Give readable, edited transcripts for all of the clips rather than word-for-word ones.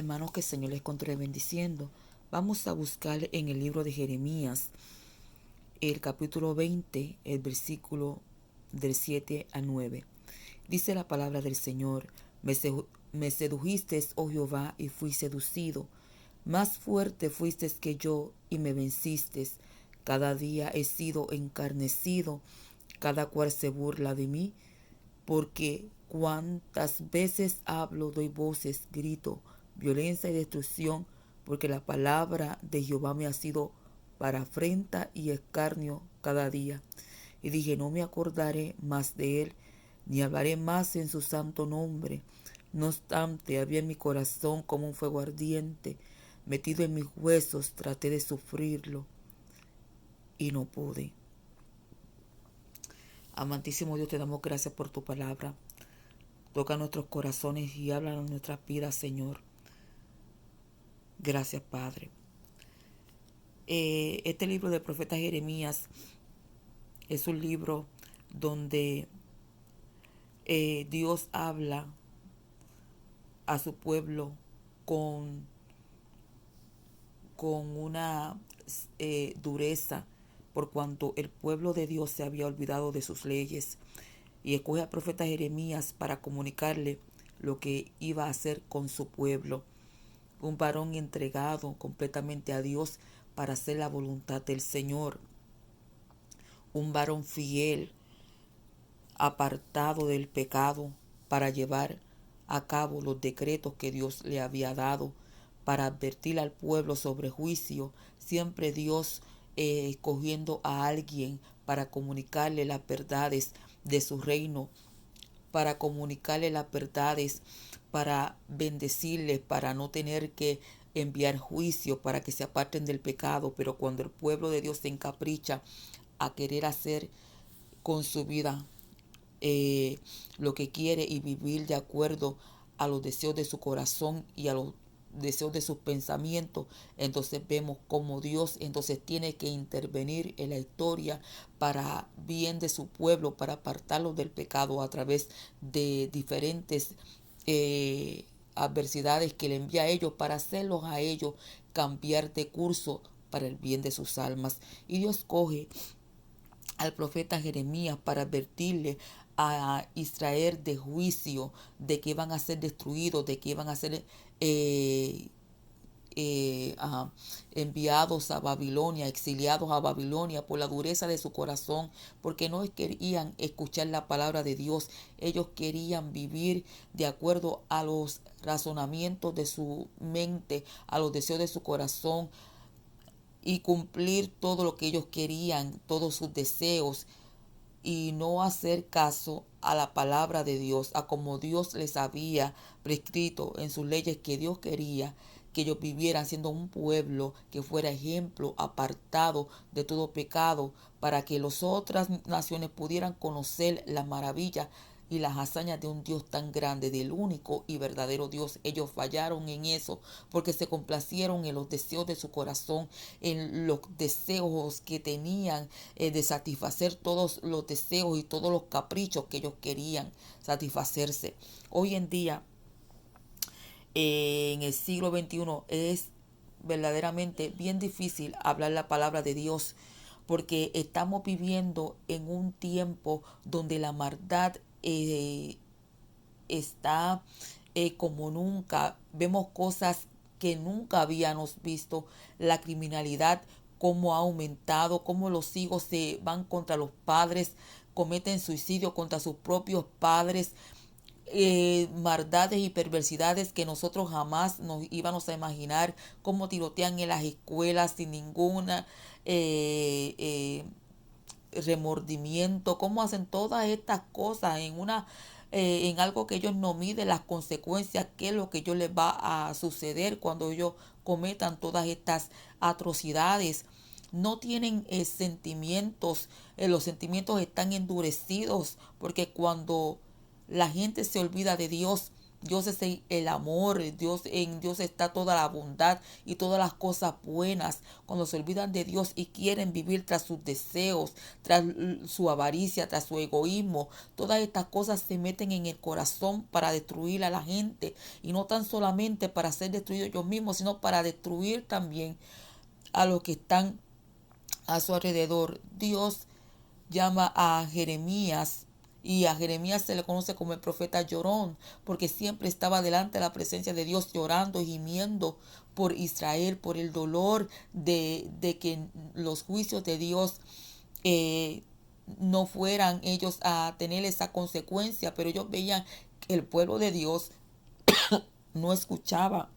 Hermanos, que el Señor les continúe bendiciendo. Vamos a buscar en el libro de Jeremías, el capítulo 20, el versículo del 7 al 9. Dice la palabra del Señor: me sedujiste, oh Jehová, y fui seducido. Más fuerte fuiste que yo y me venciste. Cada día he sido encarnecido, cada cual se burla de mí, porque cuantas veces hablo, doy voces, grito, violencia y destrucción, porque la palabra de Jehová me ha sido para afrenta y escarnio cada día. Y dije, no me acordaré más de él, ni hablaré más en su santo nombre. No obstante, había en mi corazón como un fuego ardiente, metido en mis huesos, traté de sufrirlo y no pude. Amantísimo Dios, te damos gracias por tu palabra. Toca nuestros corazones y habla en nuestras vidas, Señor. Gracias, Padre. Este libro del profeta Jeremías es un libro donde Dios habla a su pueblo con una dureza, por cuanto el pueblo de Dios se había olvidado de sus leyes, y escoge al profeta Jeremías para comunicarle lo que iba a hacer con su pueblo. Un varón entregado completamente a Dios para hacer la voluntad del Señor. Un varón fiel, apartado del pecado, para llevar a cabo los decretos que Dios le había dado, para advertir al pueblo sobre juicio. Siempre Dios escogiendo a alguien para comunicarle las verdades de su reino, para comunicarle las verdades, para bendecirles, para no tener que enviar juicio, para que se aparten del pecado. Pero cuando el pueblo de Dios se encapricha a querer hacer con su vida lo que quiere y vivir de acuerdo a los deseos de su corazón y a los deseos de sus pensamientos, entonces vemos como Dios entonces tiene que intervenir en la historia para bien de su pueblo, para apartarlos del pecado a través de diferentes adversidades que le envía a ellos, para hacerlos a ellos cambiar de curso para el bien de sus almas. Y Dios coge al profeta Jeremías para advertirle a Israel de juicio, de que iban a ser destruidos, de que iban a ser enviados a Babilonia, exiliados a Babilonia por la dureza de su corazón, porque no querían escuchar la palabra de Dios. Ellos querían vivir de acuerdo a los razonamientos de su mente, a los deseos de su corazón, y cumplir todo lo que ellos querían, todos sus deseos, y no hacer caso a la palabra de Dios, a como Dios les había prescrito en sus leyes, que Dios quería que ellos vivieran siendo un pueblo que fuera ejemplo, apartado de todo pecado, para que las otras naciones pudieran conocer la maravilla y las hazañas de un Dios tan grande, del único y verdadero Dios. Ellos fallaron en eso porque se complacieron en los deseos de su corazón, en los deseos que tenían de satisfacer todos los deseos y todos los caprichos que ellos querían satisfacerse. Hoy en día, en el siglo XXI, es verdaderamente bien difícil hablar la palabra de Dios, porque estamos viviendo en un tiempo donde la maldad está como nunca. Vemos cosas que nunca habíamos visto. La criminalidad, cómo ha aumentado, cómo los hijos se van contra los padres, cometen suicidio contra sus propios padres. Maldades y perversidades que nosotros jamás nos íbamos a imaginar, cómo tirotean en las escuelas sin ninguna remordimiento, cómo hacen todas estas cosas en algo que ellos no miden las consecuencias, qué es lo que ellos les va a suceder cuando ellos cometan todas estas atrocidades. No tienen sentimientos, los sentimientos están endurecidos, porque cuando la gente se olvida de Dios, Dios es el amor, en Dios está toda la bondad y todas las cosas buenas. Cuando se olvidan de Dios y quieren vivir tras sus deseos, tras su avaricia, tras su egoísmo, todas estas cosas se meten en el corazón para destruir a la gente, y no tan solamente para ser destruidos ellos mismos, sino para destruir también a los que están a su alrededor. Dios llama a Jeremías, y a Jeremías se le conoce como el profeta llorón, porque siempre estaba delante de la presencia de Dios llorando y gimiendo por Israel, por el dolor de que los juicios de Dios no fueran ellos a tener esa consecuencia. Pero ellos veían que el pueblo de Dios no escuchaba,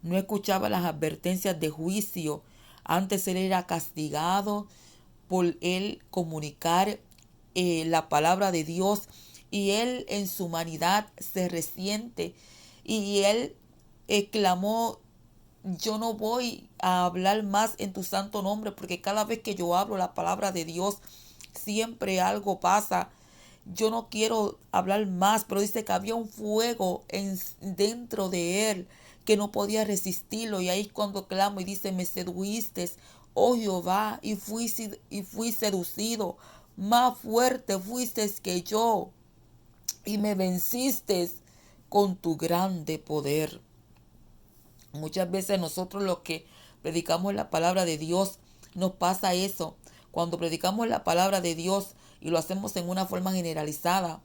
no escuchaba las advertencias de juicio. Antes él era castigado por él comunicar la palabra de Dios, y él en su humanidad se resiente, y él clamó: yo no voy a hablar más en tu santo nombre, porque cada vez que yo hablo la palabra de Dios siempre algo pasa. Yo no quiero hablar más. Pero dice que había un fuego dentro de él que no podía resistirlo, y ahí es cuando clamo y dice: me seduiste, oh Jehová, y fui seducido. Más fuerte fuiste que yo, y me venciste con tu grande poder. Muchas veces nosotros los que predicamos la palabra de Dios nos pasa eso. Cuando predicamos la palabra de Dios y lo hacemos en una forma generalizada,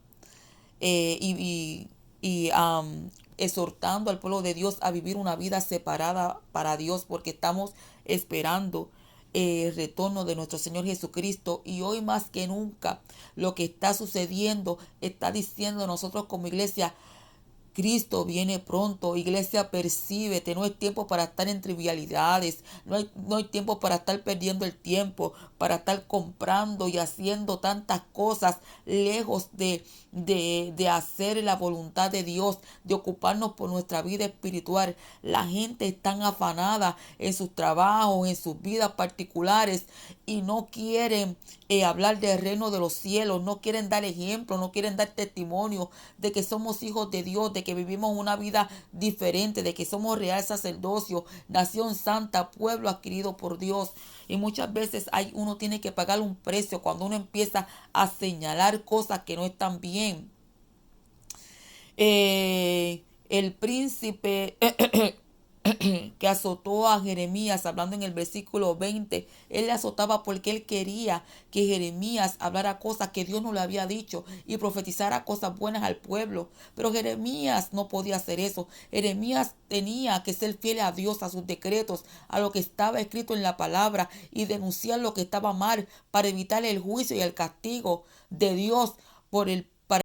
exhortando al pueblo de Dios a vivir una vida separada para Dios, porque estamos esperando el retorno de nuestro Señor Jesucristo. Y hoy más que nunca lo que está sucediendo está diciendo nosotros como iglesia: Cristo viene pronto. Iglesia, percíbete. No es tiempo para estar en trivialidades. No hay tiempo para estar perdiendo el tiempo, para estar comprando y haciendo tantas cosas lejos de hacer la voluntad de Dios, de ocuparnos por nuestra vida espiritual. La gente está afanada en sus trabajos, en sus vidas particulares, y no quieren hablar del reino de los cielos, no quieren dar ejemplo, no quieren dar testimonio de que somos hijos de Dios, de que vivimos una vida diferente, de que somos real sacerdocio, nación santa, pueblo adquirido por Dios. Y muchas veces uno tiene que pagar un precio cuando uno empieza a señalar cosas que no están bien. El príncipe que azotó a Jeremías, hablando en el versículo 20, él le azotaba porque él quería que Jeremías hablara cosas que Dios no le había dicho y profetizara cosas buenas al pueblo. Pero Jeremías no podía hacer eso. Jeremías tenía que ser fiel a Dios, a sus decretos, a lo que estaba escrito en la palabra, y denunciar lo que estaba mal para evitar el juicio y el castigo de Dios por el